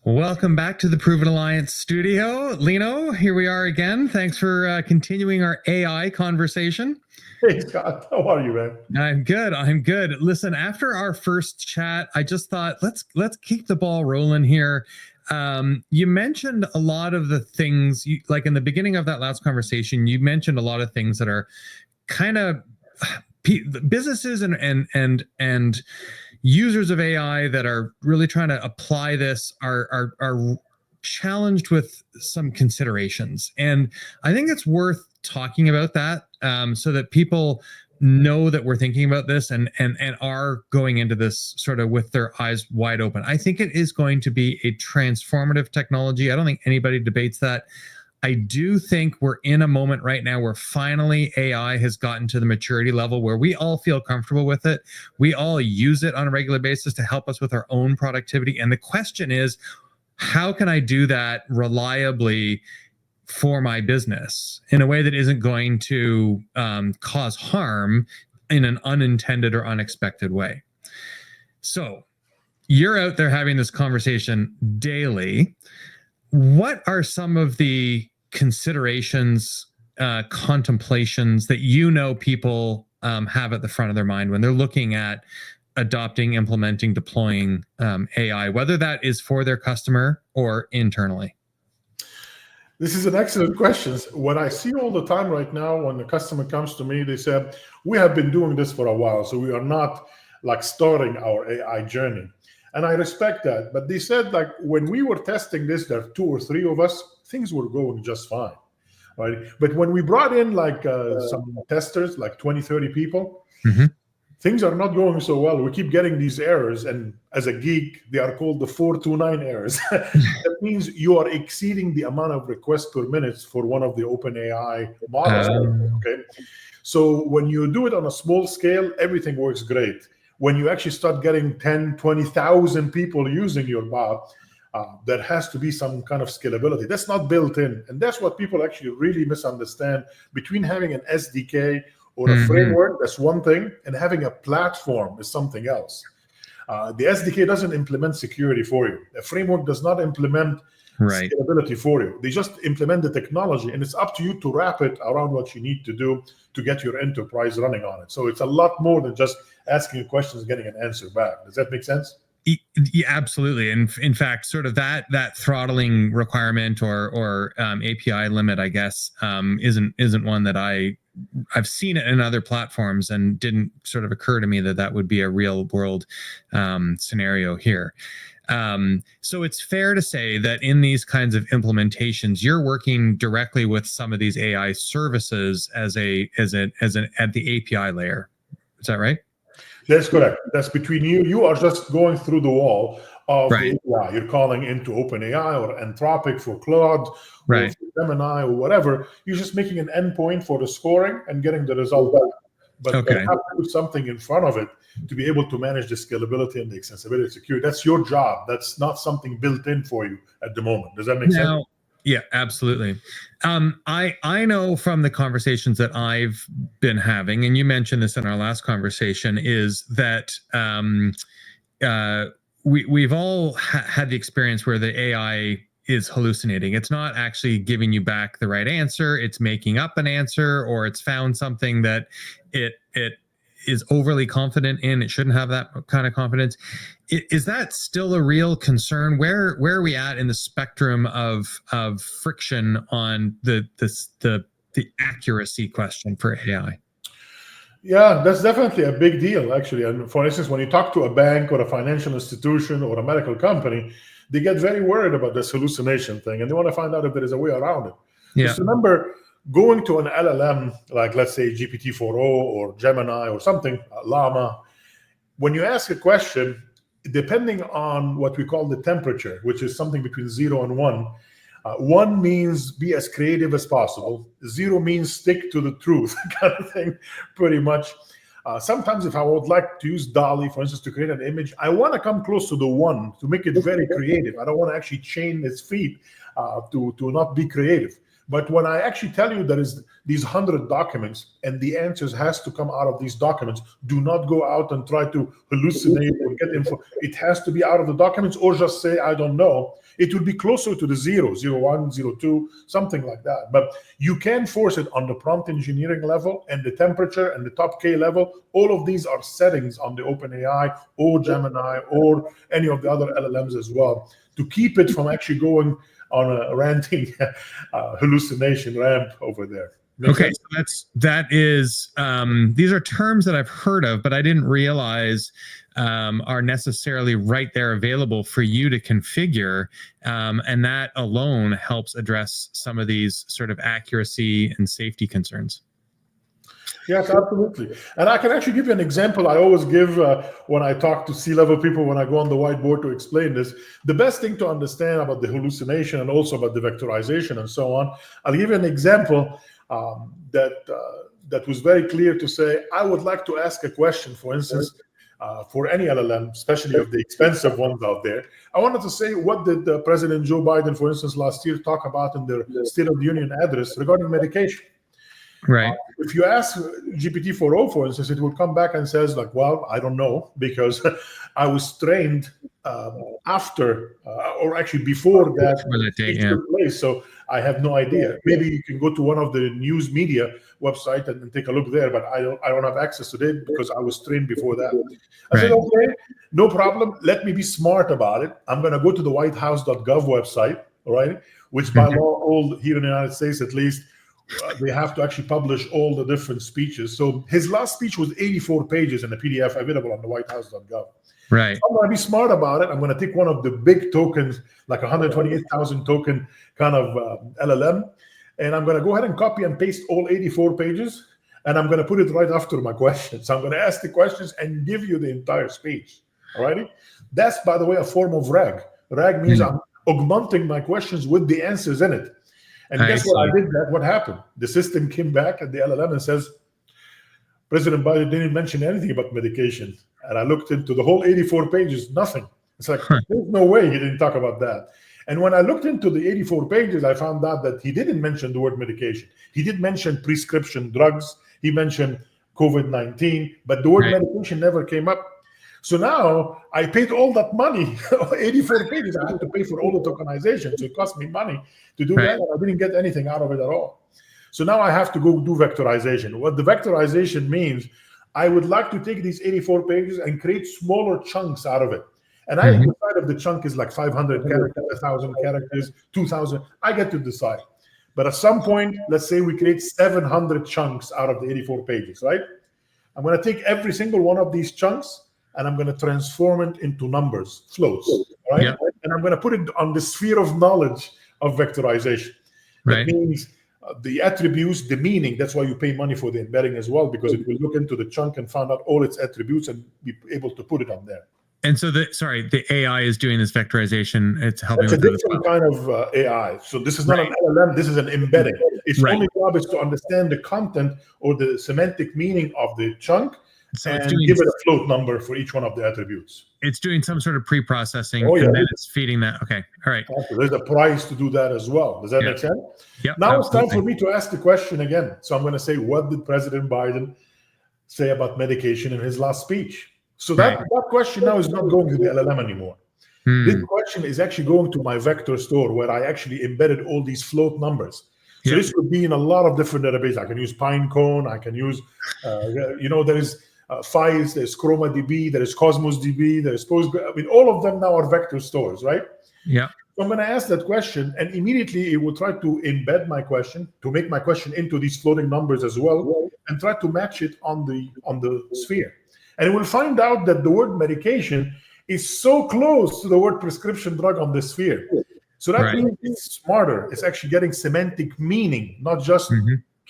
Welcome back to the Proven Alliance studio. Lino, here we are again. Thanks for continuing our AI conversation. Hey, Scott, how are you, man? I'm good. I'm good. Listen, after our first chat, I just thought let's keep the ball rolling here. You mentioned a lot of the things, like in the beginning of that last conversation, you mentioned a lot of things that are kind of businesses and users of AI that are really trying to apply this are challenged with some considerations, and I think it's worth talking about that, so that people know that we're thinking about this and are going into this sort of with their eyes wide open. I think it is going to be a transformative technology. I don't think anybody debates that. I do think we're in a moment right now where finally AI has gotten to the maturity level where we all feel comfortable with it. We all use it on a regular basis to help us with our own productivity. And the question is, how can I do that reliably for my business in a way that isn't going to cause harm in an unintended or unexpected way? So you're out there having this conversation daily. What are some of the considerations, contemplations that people have at the front of their mind when they're looking at adopting, implementing, deploying AI, whether that is for their customer or internally? This is an excellent question. What I see all the time right now when the customer comes to me, they said, we have been doing this for a while, so we are not like starting our AI journey. And I respect that. But they said, like, when we were testing this, there are 2 or 3 of us, things were going just fine, right? But when we brought in like some testers, like 20, 30 people, things are not going so well. We keep getting these errors. And as a geek, they are called the 429 errors. That means you are exceeding the amount of requests per minute for one of the OpenAI models. Okay. So when you do it on a small scale, everything works great. When you actually start getting 10, 20,000 people using your bot, there has to be some kind of scalability. That's not built in. And that's what people actually really misunderstand. Between having an SDK or a framework, that's one thing, and having a platform is something else. The SDK doesn't implement security for you. The framework does not implement scalability for you. They just implement the technology, and it's up to you to wrap it around what you need to do to get your enterprise running on it. So it's a lot more than just asking questions and getting an answer back. Does that make sense? Yeah, absolutely. And in fact, sort of that throttling requirement or API limit, I guess, isn't one that I've seen it in other platforms and didn't sort of occur to me that would be a real world scenario here. So it's fair to say that in these kinds of implementations, you're working directly with some of these AI services as an at the API layer. Is that right? That's correct. That's between you. You are just going through the wall of the API. You're calling into OpenAI or Anthropic for Claude, or for Gemini or whatever. You're just making an endpoint for the scoring and getting the result back. But you have to put something in front of it to be able to manage the scalability and the extensibility and security. That's your job. That's not something built in for you at the moment. Does that make sense? Yeah, absolutely. I know from the conversations that I've been having, and you mentioned this in our last conversation, is that we've all had the experience where the AI is hallucinating. It's not actually giving you back the right answer. It's making up an answer, or it's found something that it is overly confident in. It shouldn't have that kind of confidence. Is that still a real concern? Where are we at in the spectrum of friction on the accuracy question for AI? Yeah, that's definitely a big deal, actually. And for instance, when you talk to a bank or a financial institution or a medical company, they get very worried about this hallucination thing, and they want to find out if there is a way around it. Just remember, going to an LLM, like let's say GPT-4o or Gemini or something, Llama, when you ask a question, depending on what we call the temperature, which is something between 0 and 1, 1 means be as creative as possible. 0 means stick to the truth, kind of thing, pretty much. Sometimes if I would like to use DALL-E, for instance, to create an image, I want to come close to the 1 to make it very creative. I don't want to actually chain its feet to not be creative. But when I actually tell you there is these 100 documents and the answers has to come out of these documents, do not go out and try to hallucinate or get info. It has to be out of the documents, or just say, I don't know. it will be closer to the 0, 0, 1, 0, 2, something like that. But you can force it on the prompt engineering level and the temperature and the top K level. All of these are settings on the OpenAI or Gemini or any of the other LLMs as well, to keep it from actually going on a ranting hallucination ramp over there. Okay, so that is these are terms that I've heard of, but I didn't realize are necessarily right there available for you to configure, and that alone helps address some of these sort of accuracy and safety concerns. Yes, absolutely. And I can actually give you an example I always give when I talk to C-level people, when I go on the whiteboard to explain this. The best thing to understand about the hallucination and also about the vectorization and so on, I'll give you an example that was very clear to say, I would like to ask a question, for instance, for any LLM, especially of the expensive ones out there. I wanted to say, what did President Joe Biden, for instance, last year talk about in their State of the Union address regarding medication? Right. If you ask GPT-4o, for instance, it will come back and says like, well, I don't know, because I was trained after or actually before that took place, so I have no idea. Maybe you can go to one of the news media website and take a look there, but I don't have access to it because I was trained before that. I said, okay, no problem. Let me be smart about it. I'm going to go to the whitehouse.gov website, all right, which by law, all here in the United States at least, they have to actually publish all the different speeches. So his last speech was 84 pages in a PDF available on the whitehouse.gov. Right. I'm going to be smart about it. I'm going to take one of the big tokens, like 128,000 token kind of LLM, and I'm going to go ahead and copy and paste all 84 pages, and I'm going to put it right after my questions. So I'm going to ask the questions and give you the entire speech. All righty? That's, by the way, a form of RAG. RAG means I'm augmenting my questions with the answers in it. And guess what? I did that. What happened? The system came back at the LLM and says, President Biden didn't mention anything about medication. And I looked into the whole 84 pages, nothing. It's like, there's no way he didn't talk about that. And when I looked into the 84 pages, I found out that he didn't mention the word medication. He did mention prescription drugs. He mentioned COVID-19, but the word medication never came up. So now I paid all that money, 84 pages. I had to pay for all the tokenization. So it cost me money to do that. And I didn't get anything out of it at all. So now I have to go do vectorization. What the vectorization means, I would like to take these 84 pages and create smaller chunks out of it. And I decide if the chunk is like 500 characters, 1,000 characters, 2,000. I get to decide. But at some point, let's say we create 700 chunks out of the 84 pages, right? I'm going to take every single one of these chunks and I'm going to transform it into numbers, floats, right? Yep. And I'm going to put it on the sphere of knowledge of vectorization. That means the attributes, the meaning. That's why you pay money for the embedding as well, because it will look into the chunk and find out all its attributes and be able to put it on there. And so the AI is doing this vectorization. It's helping with a different kind of AI. So this is not an LLM. This is an embedding. Its only job is to understand the content or the semantic meaning of the chunk, so and give it a float number for each one of the attributes. It's doing some sort of pre-processing, and then it's feeding that. Okay, all right. There's a price to do that as well. Does that make sense? Yep. Now it's time for me to ask the question again. So I'm going to say, what did President Biden say about medication in his last speech? So that question now is not going to the LLM anymore. This question is actually going to my vector store, where I actually embedded all these float numbers. So this could be in a lot of different databases. I can use Pinecone. I can use, there is Files, there's ChromaDB, there is CosmosDB, there is Postgres. I mean, all of them now are vector stores, right? Yeah. So I'm going to ask that question, and immediately it will try to embed my question, to make my question into these floating numbers as well, and try to match it on the sphere. And it will find out that the word medication is so close to the word prescription drug on the sphere. So that means it's smarter. It's actually getting semantic meaning, not just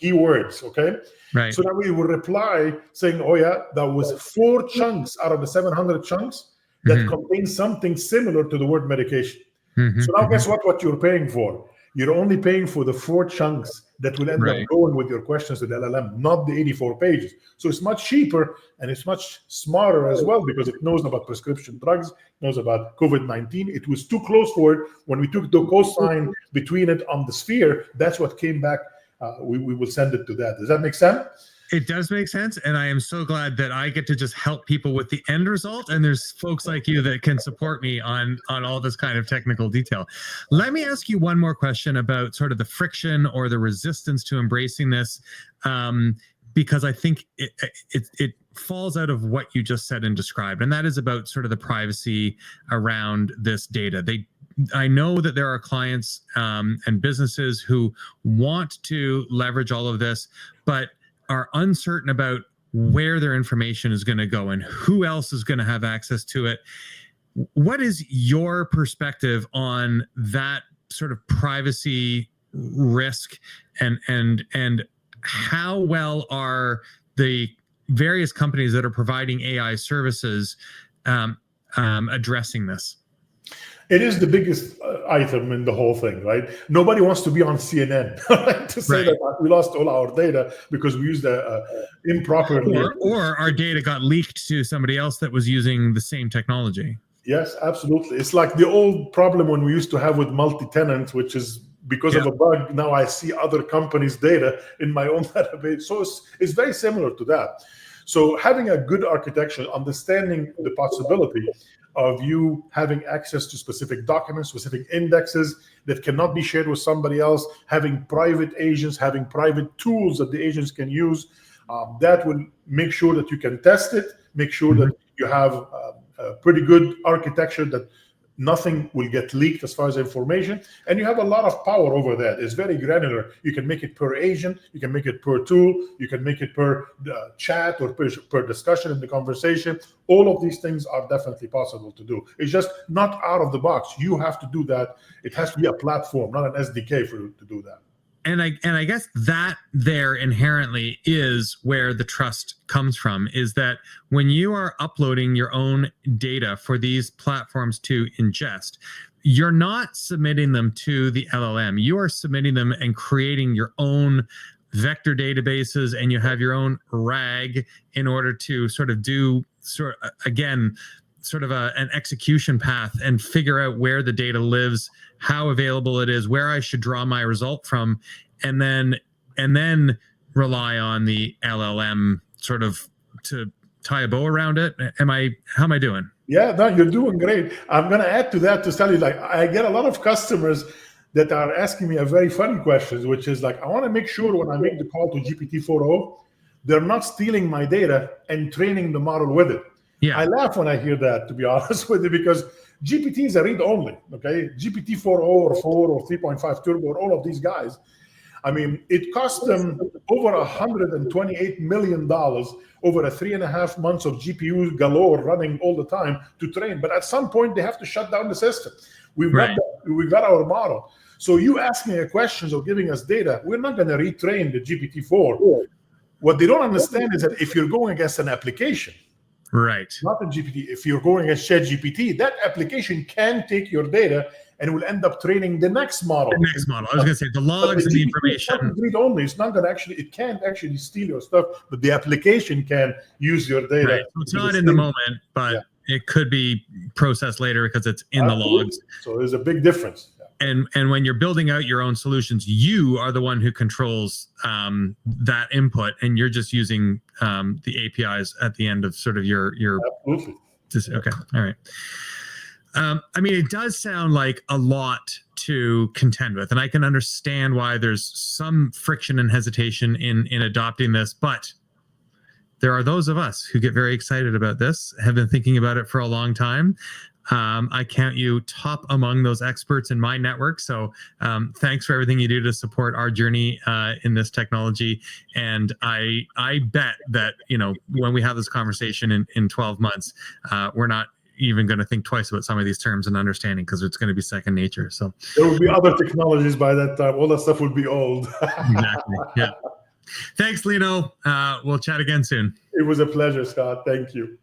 keywords, okay? Right. So that we will reply saying, oh yeah, that was 4 chunks out of the 700 chunks that contain something similar to the word medication. So now guess what you're paying for? You're only paying for the 4 chunks that will end up going with your questions to the LLM, not the 84 pages. So it's much cheaper and it's much smarter as well, because it knows about prescription drugs, knows about COVID-19. It was too close for it. When we took the cosine between it on the sphere, that's what came back. We will send it to that. Does that make sense? It does make sense, and I am so glad that I get to just help people with the end result, and there's folks like you that can support me on all this kind of technical detail. Let me ask you one more question about sort of the friction or the resistance to embracing this, because I think it falls out of what you just said and described, and that is about sort of the privacy around this data. I know that there are clients and businesses who want to leverage all of this, but are uncertain about where their information is going to go and who else is going to have access to it. What is your perspective on that sort of privacy risk, and how well are the various companies that are providing AI services addressing this? It is the biggest item in the whole thing, right? Nobody wants to be on CNN to say that we lost all our data because we used improperly. Or our data got leaked to somebody else that was using the same technology. Yes, absolutely. It's like the old problem when we used to have with multi-tenant, which is because of a bug. Now I see other companies' data in my own database. So it's very similar to that. So having a good architecture, understanding the possibility of you having access to specific documents, specific indexes that cannot be shared with somebody else, having private agents, having private tools that the agents can use, that will make sure that you can test it, make sure that you have a pretty good architecture that nothing will get leaked as far as information, and you have a lot of power over that. It's very granular. You can make it per agent, you can make it per tool, you can make it per chat or per discussion in the conversation. All of these things are definitely possible to do. It's just not out of the box. You have to do that. It has to be a platform, not an SDK for you to do that. And I guess that there inherently is where the trust comes from, is that when you are uploading your own data for these platforms to ingest, you're not submitting them to the LLM. You are submitting them and creating your own vector databases, and you have your own RAG in order to sort of do an execution path and figure out where the data lives, how available it is, where I should draw my result from, and then rely on the LLM sort of to tie a bow around it. How am I doing? Yeah, no, you're doing great. I'm going to add to that to tell you, like, I get a lot of customers that are asking me a very funny question, which is like, I want to make sure when I make the call to GPT-4o, they're not stealing my data and training the model with it. Yeah. I laugh when I hear that, to be honest with you, because GPT is a read-only, okay? GPT-4o or 4 or 3.5 Turbo or all of these guys, I mean, it cost them over $128 million over a 3.5 months of GPU galore running all the time to train. But at some point, they have to shut down the system. We've got our model. So you asking a questions or giving us data, we're not going to retrain the GPT-4. What they don't understand is that if you're going against an application, not a GPT, if you're going against ChatGPT, that application can take your data and will end up training the next model. I was going to say the logs and the information. Read only. It's not going to it can't actually steal your stuff, but the application can use your data. Right. So it's not in the moment, but it could be processed later because it's in the logs. So there's a big difference. And when you're building out your own solutions, you are the one who controls that input, and you're just using the APIs at the end of sort of your. Absolutely. Okay. All right. I mean, it does sound like a lot to contend with, and I can understand why there's some friction and hesitation in adopting this, but there are those of us who get very excited about this, have been thinking about it for a long time. I count you top among those experts in my network. So thanks for everything you do to support our journey in this technology. And I bet that, when we have this conversation in 12 months, we're not even going to think twice about some of these terms and understanding, because it's going to be second nature. So there will be other technologies by that time. All that stuff will be old. Exactly. Yeah. Thanks, Lino. We'll chat again soon. It was a pleasure, Scott. Thank you.